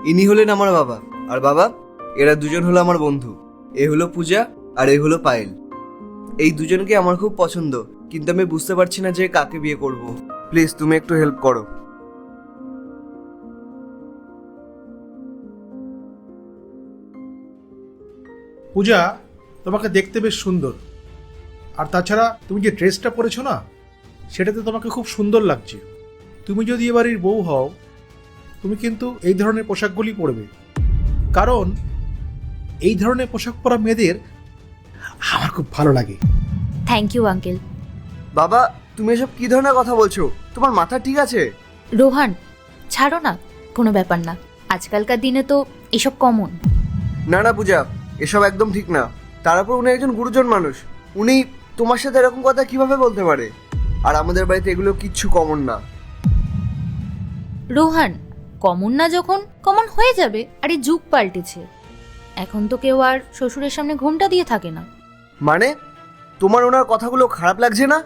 ইনি হলেন আমার বাবা। আর বাবা, এরা দুজন হলো আমার বন্ধু। এ হলো পূজা আর এ হলো পায়েল। এই দুজনকে আমার খুব পছন্দ, কিন্তু আমি বুঝতে পারছি না যে কাকে বিয়ে করব। প্লিজ তুমি একটু হেল্প করো। পূজা, তোমাকে দেখতে বেশ সুন্দর। আর তাছাড়া তুমি যে ড্রেসটা পরেছো না, সেটাতে তোমাকে খুব সুন্দর লাগছে। তুমি যদি এ বাড়ির বউ হও, তুমি কিন্তু এই ধরনের পোশাকগুলি পরবে, কারণ এই ধরনের পোশাক পরা মেয়েদের আমার খুব ভালো লাগে। Thank you uncle. বাবা, তুমি এসব কি ধরনের কথা বলছো? তোমার মাথা ঠিক আছে? রোহান, ছাড়ো না, কোনো ব্যাপার না। আজকালকার দিনে তো এসব কমন। না না পূজা, এসব একদম ঠিক না। তারপর উনি একজন গুরুজন মানুষ। উনি তোমার সাথে এরকম কথা কিভাবে বলতে পারে? আর আমাদের বাড়িতে এগুলো কিচ্ছু কমন না। রোহান, কমন না যখন কমন হয়ে যাবে। আরে যুগ পাল্টেছে, এখন তো কেউ আর শ্বশুরের সামনে ঘোমটা দিয়ে থাকে না। মানে তোমার ওনার কথাগুলো খারাপ লাগছে না?